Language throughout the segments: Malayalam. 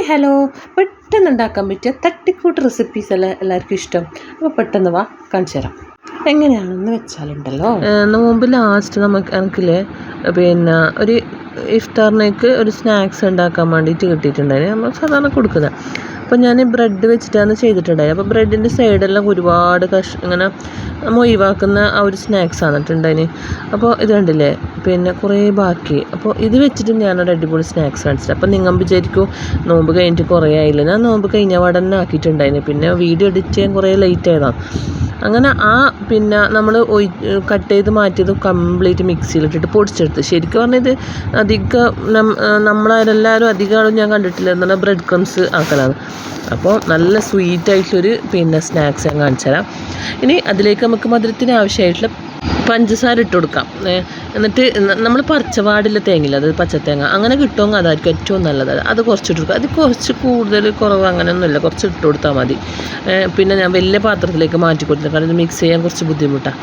ഹലോ, പെട്ടെന്ന് ഉണ്ടാക്കാൻ പറ്റിയ തട്ടിക്കൂട്ട് റെസിപ്പീസ് അല്ല എല്ലാവർക്കും ഇഷ്ടം. അപ്പോൾ പെട്ടെന്ന് വാ കാണിച്ചു തരാം. എങ്ങനെയാണെന്ന് വെച്ചാലുണ്ടല്ലോ, നോമ്പ് ലാസ്റ്റ് എനിക്കില്ലേ പിന്നെ ഒരു ഇഫ്താറിനേക്ക് ഒരു സ്നാക്സ് ഉണ്ടാക്കാൻ വേണ്ടിയിട്ട് കിട്ടിയിട്ടുണ്ടായിരുന്നു. നമ്മൾ സാധാരണ കൊടുക്കുന്നത്. അപ്പോൾ ഞാൻ ബ്രെഡ് വെച്ചിട്ടാണ് ചെയ്തിട്ടുണ്ടായത്. അപ്പോൾ ബ്രെഡിൻ്റെ സൈഡെല്ലാം ഒരുപാട് ഇങ്ങനെ ഒഴിവാക്കുന്ന ആ ഒരു സ്നാക്സ് ആണിട്ടുണ്ടായിന്. അപ്പോൾ ഇത് കണ്ടില്ലേ, പിന്നെ കുറേ ബാക്കി. അപ്പോൾ ഇത് വെച്ചിട്ട് ഞാനൊരു അടിപൊളി സ്നാക്സ് കാണിച്ചിട്ട്. അപ്പോൾ നിങ്ങൾ വിചാരിക്കും നോമ്പ് കഴിഞ്ഞിട്ട് കുറേ ആയില്ല. ഞാൻ നോമ്പ് കഴിഞ്ഞ പാടന്നെ ആക്കിയിട്ടുണ്ടായിന്. പിന്നെ വീഡിയോ എഡിറ്റ് ചെയ്യാൻ കുറേ ലേറ്റ് ആയതാണ്. അങ്ങനെ പിന്നെ നമ്മൾ കട്ട് ചെയ്ത് മാറ്റിയത് കംപ്ലീറ്റ് മിക്സിയിലിട്ടിട്ട് പൊടിച്ചെടുത്ത്. ശരിക്കും പറഞ്ഞത് അധികം നമ്മളെല്ലാവരും അധികം ആളും ഞാൻ കണ്ടിട്ടില്ല എന്നാൽ ബ്രെഡ് ക്രംസ് ആക്കലാണ്. അപ്പോൾ നല്ല സ്വീറ്റായിട്ടുള്ളൊരു പിന്നെ സ്നാക്സ് ഞാൻ കാണിച്ചു തരാം. ഇനി അതിലേക്ക് നമുക്ക് മധുരത്തിന് ആവശ്യമായിട്ടുള്ള പഞ്ചസാര ഇട്ട് കൊടുക്കാം. എന്നിട്ട് നമ്മൾ പച്ചവാടില്ല തേങ്ങയില്ല, അത് പച്ചത്തേങ്ങ അങ്ങനെ കിട്ടുമെങ്കിൽ അതായിരിക്കും ഏറ്റവും നല്ലത്. അത് കുറച്ചിട്ട് കൊടുക്കുക. അത് കുറച്ച് കൂടുതൽ കുറവ് അങ്ങനെയൊന്നുമില്ല, കുറച്ച് ഇട്ട് കൊടുത്താൽ മതി. പിന്നെ ഞാൻ വലിയ പാത്രത്തിലേക്ക് മാറ്റി കൊടുത്തു, കാരണം ഇത് മിക്സ് ചെയ്യാൻ കുറച്ച് ബുദ്ധിമുട്ടാണ്.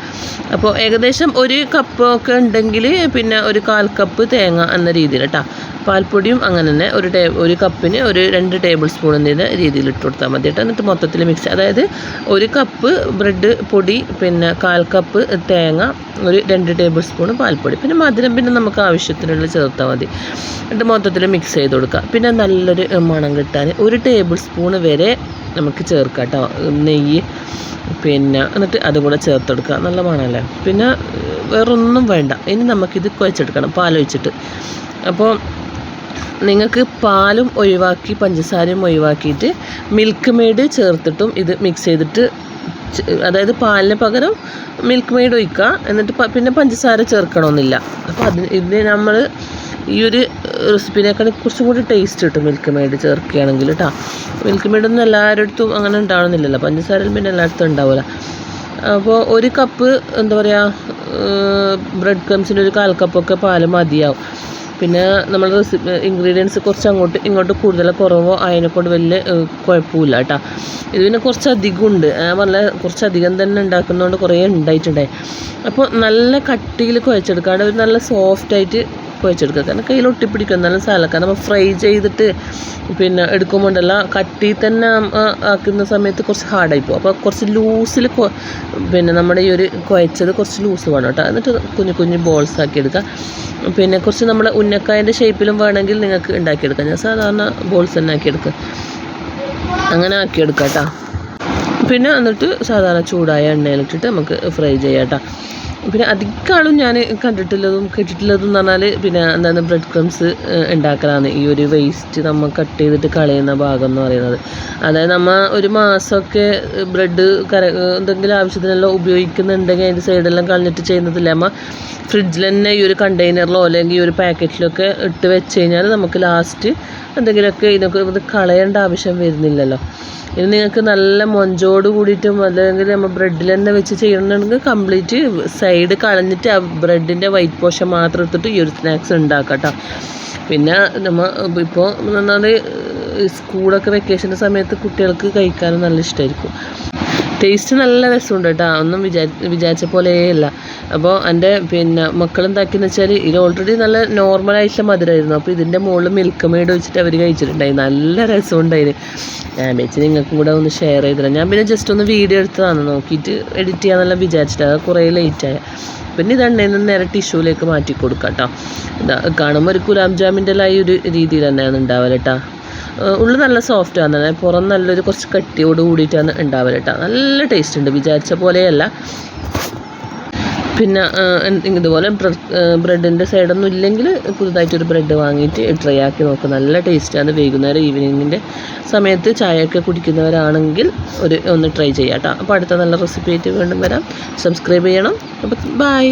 അപ്പോൾ ഏകദേശം ഒരു കപ്പൊക്കെ ഉണ്ടെങ്കിൽ പിന്നെ ഒരു 1/4 കപ്പ് തേങ്ങ എന്ന രീതിയിൽ കേട്ടോ. പാൽപ്പൊടിയും അങ്ങനെ തന്നെ ഒരു കപ്പിന് ഒരു 2 ടേബിൾ സ്പൂൺ എന്ന രീതിയിൽ ഇട്ട് കൊടുത്താൽ മതി കേട്ടോ. എന്നിട്ട് മൊത്തത്തിൽ മിക്സ്, അതായത് 1 കപ്പ് ബ്രെഡ് പൊടി, പിന്നെ 1/4 കപ്പ് തേങ്ങ, ഒരു 2 ടേബിൾ സ്പൂൺ പാൽപ്പൊടി, പിന്നെ മധുരം പിന്നെ നമുക്ക് ആവശ്യത്തിനുള്ള ചേർത്താൽ മതി. എന്നിട്ട് മൊത്തത്തിൽ മിക്സ് ചെയ്ത് കൊടുക്കുക. പിന്നെ നല്ലൊരു മണം കിട്ടാൻ 1 ടേബിൾ സ്പൂൺ വരെ നമുക്ക് ചേർക്കാം കേട്ടോ നെയ്യ്. പിന്നെ എന്നിട്ട് അതും കൂടെ ചേർത്തെടുക്കുക, നല്ല മണമല്ലേ. പിന്നെ വേറൊന്നും വേണ്ട. ഇനി നമുക്കിത് കുഴച്ചെടുക്കണം പാലൊഴിച്ചിട്ട്. അപ്പോൾ നിങ്ങൾക്ക് പാലും ഒഴിവാക്കി പഞ്ചസാരയും ഒഴിവാക്കിയിട്ട് മിൽക്ക് മെയ്ഡ് ചേർത്തിട്ടും ഇത് മിക്സ് ചെയ്തിട്ട്, അതായത് പാലിന് പകരം മിൽക്ക് മെയ്ഡ് ഒഴിക്കുക. എന്നിട്ട് പിന്നെ പഞ്ചസാര ചേർക്കണമെന്നില്ല. അപ്പോൾ ഇത് നമ്മൾ ഈ ഒരു റെസിപ്പിനേക്കാൾ കുറച്ചും കൂടി ടേസ്റ്റ് കിട്ടും മിൽക്ക് മെയ്ഡ് ചേർക്കുകയാണെങ്കിൽ കേട്ടോ. മിൽക്ക് മെയ്ഡൊന്നും എല്ലാവരുടെ അങ്ങനെ ഉണ്ടാവണമെന്നില്ലല്ലോ, പഞ്ചസാരയിൽ പിന്നെ എല്ലായിടത്തും ഉണ്ടാവില്ല. അപ്പോൾ 1 കപ്പ് എന്താ പറയുക ബ്രെഡ് ക്രംസിന് ഒരു 1/4 കപ്പൊക്കെ പാല് മതിയാവും. പിന്നെ നമ്മൾ ഇൻഗ്രീഡിയൻസ് കുറച്ച് അങ്ങോട്ട് ഇങ്ങോട്ട് കൂടുതൽ കുറവോ അതിനെക്കൊണ്ട് വലിയ കുഴപ്പമില്ല കേട്ടോ. ഇത് പിന്നെ കുറച്ചധികം ഉണ്ട്, പറഞ്ഞ കുറച്ചധികം തന്നെ ഉണ്ടാക്കുന്നതുകൊണ്ട് കുറേ ഉണ്ടായിട്ടുണ്ടായി. അപ്പോൾ നല്ല കട്ടിയിൽ കുഴച്ചെടുക്കാണ്ട് ഒരു നല്ല സോഫ്റ്റായിട്ട് കുഴച്ചെടുക്കുക. കാരണം കയ്യിൽ ഒട്ടിപ്പിടിക്കും, നല്ല സ്ഥലം. കാരണം നമ്മൾ ഫ്രൈ ചെയ്തിട്ട് പിന്നെ എടുക്കുമ്പോണ്ടല്ല കട്ടി തന്നെ ആക്കുന്ന സമയത്ത് കുറച്ച് ഹാർഡായി പോകും. അപ്പോൾ കുറച്ച് ലൂസിൽ പിന്നെ നമ്മുടെ ഈ ഒരു കുഴച്ചത് കുറച്ച് ലൂസ് വേണം കേട്ടോ. എന്നിട്ട് കുഞ്ഞു കുഞ്ഞു ബോൾസ് ആക്കി എടുക്കുക. പിന്നെ കുറച്ച് നമ്മുടെ ഉന്നക്കായൻ്റെ ഷേപ്പിലും വേണമെങ്കിൽ നിങ്ങൾക്ക് ഉണ്ടാക്കിയെടുക്കാം. ഞാൻ സാധാരണ ബോൾസ് തന്നെ ആക്കിയെടുക്കുക, അങ്ങനെ ആക്കിയെടുക്കാം കേട്ടോ. പിന്നെ എന്നിട്ട് സാധാരണ ചൂടായ എണ്ണയിലിട്ടിട്ട് നമുക്ക് ഫ്രൈ ചെയ്യാം കേട്ടോ. പിന്നെ അധികം ഞാൻ കണ്ടിട്ടുള്ളതും കേട്ടിട്ടുള്ളതും എന്ന് പറഞ്ഞാൽ പിന്നെ എന്താണ് ബ്രെഡ് ക്രംസ് ഉണ്ടാക്കലാണ് ഈ ഒരു വേസ്റ്റ് നമ്മൾ കട്ട് ചെയ്തിട്ട് കളയുന്ന ഭാഗം എന്ന് പറയുന്നത്. അതായത് നമ്മൾ ഒരു മാസമൊക്കെ ബ്രെഡ് എന്തെങ്കിലും ആവശ്യത്തിനെല്ലാം ഉപയോഗിക്കുന്നുണ്ടെങ്കിൽ അതിൻ്റെ സൈഡെല്ലാം കളഞ്ഞിട്ട് ചെയ്യുന്നതില്ല. നമ്മൾ ഫ്രിഡ്ജിൽ തന്നെ ഈ ഒരു കണ്ടെയ്നറിലോ അല്ലെങ്കിൽ ഈ ഒരു പാക്കറ്റിലൊക്കെ ഇട്ട് വെച്ച് കഴിഞ്ഞാൽ നമുക്ക് ലാസ്റ്റ് എന്തെങ്കിലുമൊക്കെ ഇതിനൊക്കെ ഇത് കളയേണ്ട ആവശ്യം വരുന്നില്ലല്ലോ. ഇനി നിങ്ങൾക്ക് നല്ല മൊഞ്ചോട് കൂടിയിട്ടും അല്ലെങ്കിൽ നമ്മൾ ബ്രെഡിൽ തന്നെ വെച്ച് ചെയ്യണമെന്നുണ്ടെങ്കിൽ കംപ്ലീറ്റ് സൈഡ് കളഞ്ഞിട്ട് ആ ബ്രെഡിൻ്റെ വൈറ്റ് പോർഷൻ മാത്രം എടുത്തിട്ട് ഈ ഒരു സ്നാക്സ് ഉണ്ടാക്കാം കേട്ടോ. പിന്നെ നമ്മൾ ഇപ്പോൾ എന്നാൽ സ്കൂളൊക്കെ വെക്കേഷൻ്റെ സമയത്ത് കുട്ടികൾക്ക് കഴിക്കാനും നല്ല ഇഷ്ടമായിരിക്കും. ടേസ്റ്റ് നല്ല രസമുണ്ട് കേട്ടോ, ഒന്നും വിചാരിച്ച പോലെയല്ല. അപ്പോൾ എൻ്റെ പിന്നെ മക്കളെന്താക്കിയെന്ന് വെച്ചാൽ ഇത് ഓൾറെഡി നല്ല നോർമലായിട്ടുള്ള മധുരമായിരുന്നു. അപ്പോൾ ഇതിൻ്റെ മുകളിൽ മിൽക്ക് മെയ്ഡ് വെച്ചിട്ട് അവർ കഴിച്ചിട്ടുണ്ടായി, നല്ല രസമുണ്ടായിരുന്നു. ഞാൻ വെച്ച് നിങ്ങൾക്കും കൂടെ ഒന്ന് ഷെയർ ചെയ്തിടാം. ഞാൻ പിന്നെ ജസ്റ്റ് ഒന്ന് വീഡിയോ എടുത്തതാണ്, നോക്കിയിട്ട് എഡിറ്റ് ചെയ്യാന്നെല്ലാം വിചാരിച്ചിട്ട്. അത് കുറേ ലേറ്റായ. പിന്നെ ഇതെണ്ണയിൽ നിന്ന് നേരെ ടിഷ്യൂലേക്ക് മാറ്റി കൊടുക്കാം കേട്ടോ. ഇതാ കാണുമ്പോൾ ഒരു ഗുലാബ് ജാമിൻ്റെ എല്ലാം ഈ ഒരു രീതിയിൽ തന്നെയാണ് ഉണ്ടാവല് കേട്ടോ. ഉള്ളിൽ നല്ല സോഫ്റ്റ് ആണ്, പുറം നല്ലൊരു കുറച്ച് കട്ടിയോട് കൂടിയിട്ടാണ് ഉണ്ടാവല് കേട്ടോ. നല്ല ടേസ്റ്റ് ഉണ്ട്, വിചാരിച്ച പോലെയല്ല. പിന്നെ ഇതുപോലെ ബ്രെഡിൻ്റെ സൈഡൊന്നും ഇല്ലെങ്കിൽ പുതുതായിട്ടൊരു ബ്രെഡ് വാങ്ങിയിട്ട് ട്രൈ ആക്കി നോക്കുക, നല്ല ടേസ്റ്റാണ്. വൈകുന്നേരം ഈവനിങ്ങിൻ്റെ സമയത്ത് ചായയൊക്കെ കുടിക്കുന്നവരാണെങ്കിൽ ഒന്ന് ട്രൈ ചെയ്യാം കേട്ടോ. അപ്പോൾ അടുത്ത നല്ല റെസിപ്പി ആയിട്ട് വീണ്ടും വരാം. സബ്സ്ക്രൈബ് ചെയ്യണം. അപ്പോൾ ബൈ.